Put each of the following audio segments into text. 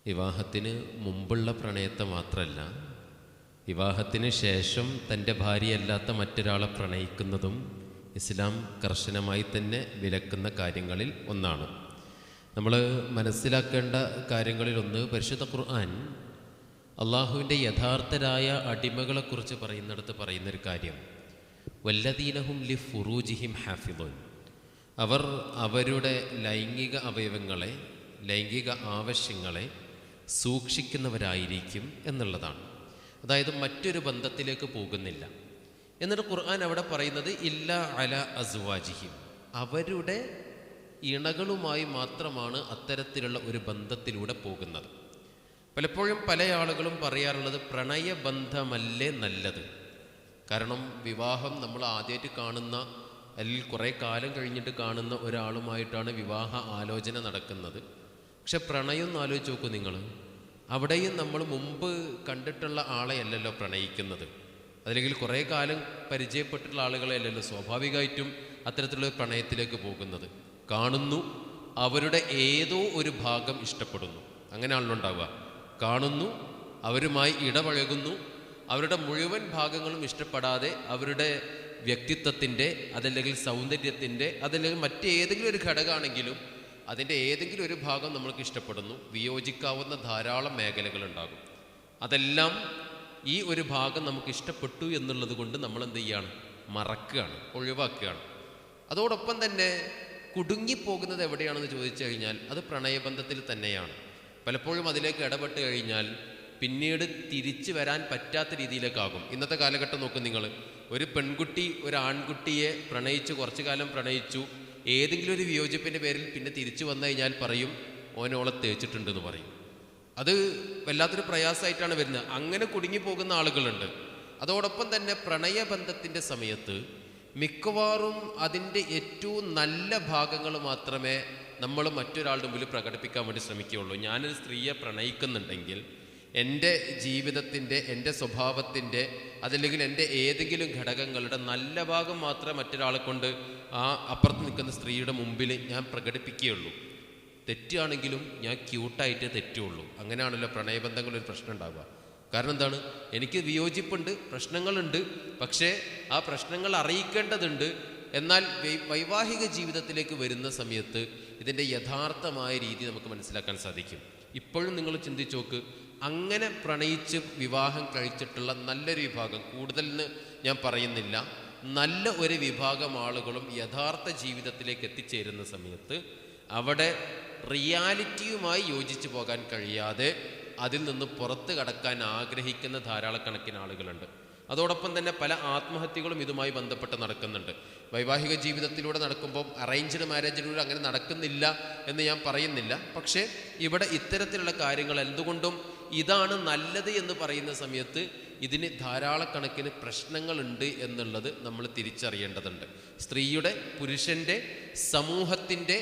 വിവാഹത്തിന് മുമ്പുള്ള പ്രണയത്തെ മാത്രമല്ല, വിവാഹത്തിന് ശേഷം തൻ്റെ ഭാര്യയല്ലാത്ത മറ്റൊരാളെ പ്രണയിക്കുന്നതും ഇസ്ലാം കർശനമായി തന്നെ വിലക്കുന്ന കാര്യങ്ങളിൽ ഒന്നാണ്. നമ്മൾ മനസ്സിലാക്കേണ്ട കാര്യങ്ങളിലൊന്ന്, പരിശുദ്ധ ഖുർആൻ അള്ളാഹുവിൻ്റെ യഥാർത്ഥരായ അടിമകളെക്കുറിച്ച് പറയുന്നിടത്ത് പറയുന്നൊരു കാര്യം, വല്ലദീനഹും ലി ഫുറൂജിഹിം ഹാഫിദൂൻ, അവർ അവരുടെ ലൈംഗിക അവയവങ്ങളെ, ലൈംഗിക ആവശ്യങ്ങളെ സൂക്ഷിക്കുന്നവരായിരിക്കും എന്നുള്ളതാണ്. അതായത് മറ്റൊരു ബന്ധത്തിലേക്ക് പോകുന്നില്ല. എന്നിട്ട് ഖുർആൻ അവിടെ പറയുന്നത് ഇല്ല അല അസ്വാജിഹിം, അവരുടെ ഇണകളുമായി മാത്രമാണ് അത്തരത്തിലുള്ള ഒരു ബന്ധത്തിലൂടെ പോകുന്നത്. പലപ്പോഴും പല ആളുകളും പറയാറുള്ളത് പ്രണയബന്ധമല്ലേ നല്ലത്. കാരണം വിവാഹം നമ്മൾ ആദ്യമായിട്ട് കാണുന്ന, അല്ലെങ്കിൽ കുറേ കാലം കഴിഞ്ഞിട്ട് കാണുന്ന ഒരാളുമായിട്ടാണ് വിവാഹ ആലോചന നടക്കുന്നത്. പക്ഷെ പ്രണയം ഒന്ന് ആലോചിച്ച് നോക്കൂ നിങ്ങൾ. അവിടെയും നമ്മൾ മുമ്പ് കണ്ടിട്ടുള്ള ആളെയല്ലല്ലോ പ്രണയിക്കുന്നത്, അതല്ലെങ്കിൽ കുറേ കാലം പരിചയപ്പെട്ടിട്ടുള്ള ആളുകളെയല്ലല്ലോ സ്വാഭാവികമായിട്ടും അത്തരത്തിലുള്ള പ്രണയത്തിലേക്ക് പോകുന്നത്. കാണുന്നു, അവരുടെ ഏതോ ഒരു ഭാഗം ഇഷ്ടപ്പെടുന്നു, അങ്ങനെയാണല്ലോ ഉണ്ടാവുക. കാണുന്നു, അവരുമായി ഇടപഴകുന്നു, അവരുടെ മുഴുവൻ ഭാഗങ്ങളും ഇഷ്ടപ്പെടാതെ അവരുടെ വ്യക്തിത്വത്തിൻ്റെ, അതല്ലെങ്കിൽ സൗന്ദര്യത്തിൻ്റെ, അതല്ലെങ്കിൽ മറ്റേതെങ്കിലും ഒരു ഘടകമാണെങ്കിലും അതിൻ്റെ ഏതെങ്കിലും ഒരു ഭാഗം നമ്മൾക്ക് ഇഷ്ടപ്പെടുന്നു. വിയോജിക്കാവുന്ന ധാരാളം മേഖലകളുണ്ടാകും. അതെല്ലാം ഈ ഒരു ഭാഗം നമുക്ക് ഇഷ്ടപ്പെട്ടു എന്നുള്ളത് കൊണ്ട് നമ്മൾ എന്ത് ചെയ്യുകയാണ്? മറക്കുകയാണ്, ഒഴിവാക്കുകയാണ്. അതോടൊപ്പം തന്നെ കുടുങ്ങിപ്പോകുന്നത് എവിടെയാണെന്ന് ചോദിച്ചു കഴിഞ്ഞാൽ അത് പ്രണയബന്ധത്തിൽ തന്നെയാണ്. പലപ്പോഴും അതിലേക്ക് ഇടപെട്ട് കഴിഞ്ഞാൽ പിന്നീട് തിരിച്ചു വരാൻ പറ്റാത്ത രീതിയിലേക്കാകും. ഇന്നത്തെ കാലഘട്ടം നോക്കും നിങ്ങൾ. ഒരു പെൺകുട്ടി ഒരു ആൺകുട്ടിയെ പ്രണയിച്ചു, കുറച്ചു കാലം പ്രണയിച്ചു, ഏതെങ്കിലും ഒരു വിയോജിപ്പിൻ്റെ പേരിൽ പിന്നെ തിരിച്ചു വന്നു കഴിഞ്ഞാൽ പറയും ഓനോളെ തേച്ചിട്ടുണ്ടെന്ന് പറയും. അത് വല്ലാത്തൊരു പ്രയാസമായിട്ടാണ് വരുന്നത്. അങ്ങനെ കുടുങ്ങിപ്പോകുന്ന ആളുകളുണ്ട്. അതോടൊപ്പം തന്നെ പ്രണയബന്ധത്തിൻ്റെ സമയത്ത് മിക്കവാറും അതിൻ്റെ ഏറ്റവും നല്ല ഭാഗങ്ങൾ മാത്രമേ നമ്മൾ മറ്റൊരാളുടെ മുമ്പിൽ പ്രകടിപ്പിക്കാൻ വേണ്ടി ശ്രമിക്കുകയുള്ളൂ. ഞാനൊരു സ്ത്രീയെ പ്രണയിക്കുന്നുണ്ടെങ്കിൽ എൻ്റെ ജീവിതത്തിൻ്റെ, എൻ്റെ സ്വഭാവത്തിൻ്റെ, അതല്ലെങ്കിൽ എൻ്റെ ഏതെങ്കിലും ഘടകങ്ങളുടെ നല്ല ഭാഗം മാത്രമേ മറ്റൊരാളെ കൊണ്ട് ആ അപ്പുറത്ത് നിൽക്കുന്ന സ്ത്രീയുടെ മുമ്പിൽ ഞാൻ പ്രകടിപ്പിക്കുകയുള്ളൂ. തെറ്റാണെങ്കിലും ഞാൻ ക്യൂട്ടായിട്ടേ തെറ്റുള്ളൂ. അങ്ങനെയാണല്ലോ പ്രണയബന്ധങ്ങളൊരു പ്രശ്നം ഉണ്ടാവുക. കാരണം എന്താണ്? എനിക്ക് വിയോജിപ്പുണ്ട്, പ്രശ്നങ്ങളുണ്ട്, പക്ഷേ ആ പ്രശ്നങ്ങൾ അറിയിക്കേണ്ടതുണ്ട്. എന്നാൽ വൈവാഹിക ജീവിതത്തിലേക്ക് വരുന്ന സമയത്ത് ഇതിൻ്റെ യഥാർത്ഥമായ രീതി നമുക്ക് മനസ്സിലാക്കാൻ സാധിക്കും. ഇപ്പോഴും നിങ്ങൾ ചിന്തിച്ച് നോക്ക്, അങ്ങനെ പ്രണയിച്ച് വിവാഹം കഴിച്ചിട്ടുള്ള നല്ലൊരു വിഭാഗം, കൂടുതലെന്ന് ഞാൻ പറയുന്നില്ല, നല്ല ഒരു വിഭാഗം ആളുകളും യഥാർത്ഥ ജീവിതത്തിലേക്ക് എത്തിച്ചേരുന്ന സമയത്ത് അവിടെ റിയാലിറ്റിയുമായി യോജിച്ചു പോകാൻ കഴിയാതെ അതിൽ നിന്ന് പുറത്ത് കടക്കാൻ ആഗ്രഹിക്കുന്ന ധാരാളക്കണക്കിന് ആളുകളുണ്ട്. അതോടൊപ്പം തന്നെ പല ആത്മഹത്യകളും ഇതുമായി ബന്ധപ്പെട്ട് നടക്കുന്നുണ്ട്. വൈവാഹിക ജീവിതത്തിലൂടെ നടക്കുമ്പോൾ അറേഞ്ച്ഡ് മാരേജിലൂടെ അങ്ങനെ നടക്കുന്നില്ല എന്ന് ഞാൻ പറയുന്നില്ല. പക്ഷേ ഇവിടെ ഇത്തരത്തിലുള്ള കാര്യങ്ങൾ എന്തുകൊണ്ടും ഇതാണ് നല്ലത് എന്ന് പറയുന്ന സമയത്ത് ഇതിന് ധാരാളക്കണക്കിന് പ്രശ്നങ്ങളുണ്ട് എന്നുള്ളത് നമ്മൾ തിരിച്ചറിയേണ്ടതുണ്ട്. സ്ത്രീയുടെ, പുരുഷൻ്റെ, സമൂഹത്തിൻ്റെ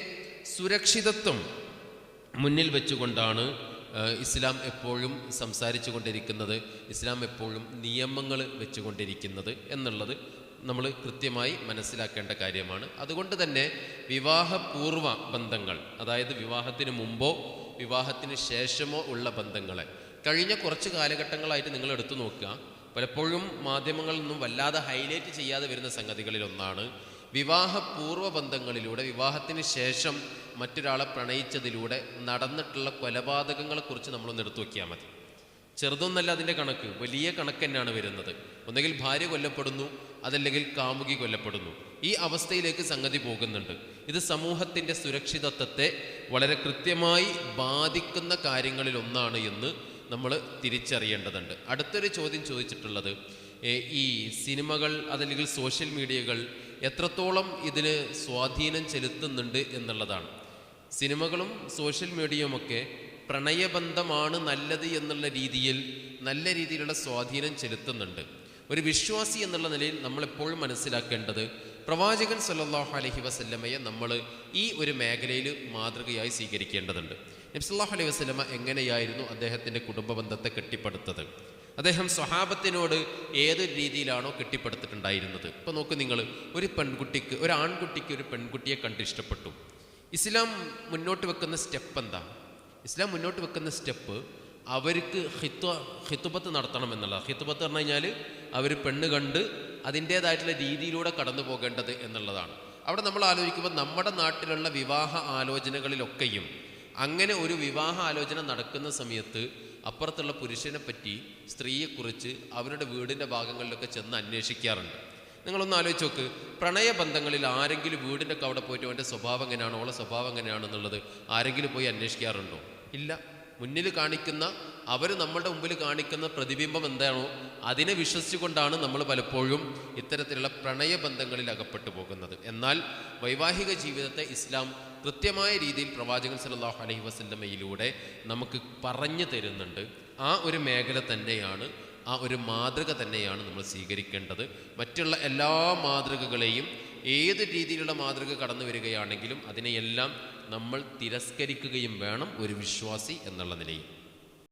സുരക്ഷിതത്വം മുന്നിൽ വെച്ചുകൊണ്ടാണ് ഇസ്ലാം എപ്പോഴും സംസാരിച്ചു കൊണ്ടിരിക്കുന്നത്, ഇസ്ലാം എപ്പോഴും നിയമങ്ങൾ വെച്ചുകൊണ്ടിരിക്കുന്നത് എന്നുള്ളത് നമ്മൾ കൃത്യമായി മനസ്സിലാക്കേണ്ട കാര്യമാണ്. അതുകൊണ്ട് തന്നെ വിവാഹപൂർവ ബന്ധങ്ങൾ, അതായത് വിവാഹത്തിന് മുമ്പോ വിവാഹത്തിന് ശേഷമോ ഉള്ള ബന്ധങ്ങളെ കഴിഞ്ഞ കുറച്ച് കാലഘട്ടങ്ങളായിട്ട് നിങ്ങൾ എടുത്തു നോക്കുക. പലപ്പോഴും മാധ്യമങ്ങളിൽ നിന്നും വല്ലാതെ ഹൈലൈറ്റ് ചെയ്യാതെ വരുന്ന സംഗതികളിലൊന്നാണ് വിവാഹപൂർവ്വ ബന്ധങ്ങളിലൂടെ, വിവാഹത്തിന് ശേഷം മറ്റൊരാളെ പ്രണയിച്ചതിലൂടെ നടന്നിട്ടുള്ള കൊലപാതകങ്ങളെക്കുറിച്ച് നമ്മളൊന്ന് എടുത്തു നോക്കിയാൽ മതി. ചെറുതൊന്നല്ല അതിൻ്റെ കണക്ക്, വലിയ കണക്ക് തന്നെയാണ് വരുന്നത്. ഒന്നുകിൽ ഭാര്യ കൊല്ലപ്പെടുന്നു, അതല്ലെങ്കിൽ കാമുകി കൊല്ലപ്പെടുന്നു. ഈ അവസ്ഥയിലേക്ക് സംഗതി പോകുന്നുണ്ട്. ഇത് സമൂഹത്തിൻ്റെ സുരക്ഷിതത്വത്തെ വളരെ കൃത്യമായി ബാധിക്കുന്ന കാര്യങ്ങളിൽ ഒന്നാണ് എന്ന് നമ്മൾ തിരിച്ചറിയേണ്ടതുണ്ട്. അടുത്തൊരു ചോദ്യം ചോദിച്ചിട്ടുള്ളത്, ഈ സിനിമകൾ, അതല്ലെങ്കിൽ സോഷ്യൽ മീഡിയകൾ എത്രത്തോളം ഇതിന് സ്വാധീനം ചെലുത്തുന്നുണ്ട് എന്നുള്ളതാണ്. സിനിമകളും സോഷ്യൽ മീഡിയയുമൊക്കെ പ്രണയബന്ധമാണ് നല്ലത് എന്നുള്ള രീതിയിൽ നല്ല രീതിയിലുള്ള സ്വാധീനം ചെലുത്തുന്നുണ്ട്. ഒരു വിശ്വാസി എന്നുള്ള നിലയിൽ നമ്മളെപ്പോഴും മനസ്സിലാക്കേണ്ടത്, പ്രവാചകൻ സല്ലല്ലാഹു അലൈഹി വസല്ലമയെ നമ്മൾ ഈ ഒരു മേഖലയിൽ മാതൃകയായി സ്വീകരിക്കേണ്ടതുണ്ട്. നബി സല്ലല്ലാഹു അലൈഹി വസല്ലമ എങ്ങനെയായിരുന്നു അദ്ദേഹത്തിൻ്റെ കുടുംബ ബന്ധത്തെ കെട്ടിപ്പടുത്തത്? അദ്ദേഹം സ്വഹാബത്തിനോട് ഏതൊരു രീതിയിലാണോ കെട്ടിപ്പടുത്തിട്ടുണ്ടായിരുന്നത്? ഇപ്പോൾ നോക്ക് നിങ്ങൾ, ഒരു ആൺകുട്ടിക്ക് ഒരു പെൺകുട്ടിയെ കണ്ട് ഇഷ്ടപ്പെട്ടു. ഇസ്ലാം മുന്നോട്ട് വെക്കുന്ന സ്റ്റെപ്പ് എന്താ? ഇസ്ലാം മുന്നോട്ട് വെക്കുന്ന സ്റ്റെപ്പ് അവർക്ക് ഹിത്തുബത്ത് നടത്തണം എന്നുള്ളത്. ഹിത്തുബത്ത് പറഞ്ഞു കഴിഞ്ഞാൽ അവർ പെണ്ണ് കണ്ട് അതിൻ്റേതായിട്ടുള്ള രീതിയിലൂടെ കടന്നു പോകേണ്ടത് എന്നുള്ളതാണ്. അവിടെ നമ്മൾ ആലോചിക്കുമ്പോൾ നമ്മുടെ നാട്ടിലുള്ള വിവാഹ ആലോചനകളിലൊക്കെയും അങ്ങനെ ഒരു വിവാഹ ആലോചന നടക്കുന്ന സമയത്ത് അപ്പുറത്തുള്ള പുരുഷനെ പറ്റി, സ്ത്രീയെക്കുറിച്ച് അവരുടെ വീടിൻ്റെ ഭാഗങ്ങളിലൊക്കെ ചെന്ന് അന്വേഷിക്കാറുണ്ട്. നിങ്ങളൊന്ന് ആലോചിച്ച് നോക്ക്, പ്രണയബന്ധങ്ങളിൽ ആരെങ്കിലും വീടിൻ്റെ ഒക്കെ അവിടെ പോയിട്ട് അവൻ്റെ സ്വഭാവം എങ്ങനെയാണോ അവളെ സ്വഭാവം എങ്ങനെയാണെന്നുള്ളത് ആരെങ്കിലും പോയി അന്വേഷിക്കാറുണ്ടോ? ഇല്ല. മുന്നിൽ കാണിക്കുന്ന, അവർ നമ്മളുടെ മുമ്പിൽ കാണിക്കുന്ന പ്രതിബിംബം എന്താണോ അതിനെ വിശ്വസിച്ചുകൊണ്ടാണ് നമ്മൾ പലപ്പോഴും ഇത്തരത്തിലുള്ള പ്രണയബന്ധങ്ങളിൽ അകപ്പെട്ടു പോകുന്നത്. എന്നാൽ വൈവാഹിക ജീവിതത്തെ ഇസ്ലാം കൃത്യമായ രീതിയിൽ പ്രവാചകൻ സല്ലല്ലാഹു അലൈഹി വസല്ലമയിലൂടെ നമുക്ക് പറഞ്ഞു തരുന്നുണ്ട്. ആ ഒരു മേഖല തന്നെയാണ്, ആ ഒരു മാതൃക തന്നെയാണ് നമ്മൾ സ്വീകരിക്കേണ്ടത്. മറ്റുള്ള എല്ലാ മാതൃകകളെയും, ഏത് രീതിയിലുള്ള മാതൃക കടന്നു വരികയാണെങ്കിലും അതിനെയെല്ലാം നമ്മൾ തിരസ്കരിക്കുകയും വേണം ഒരു വിശ്വാസി എന്നുള്ള നിലയിൽ.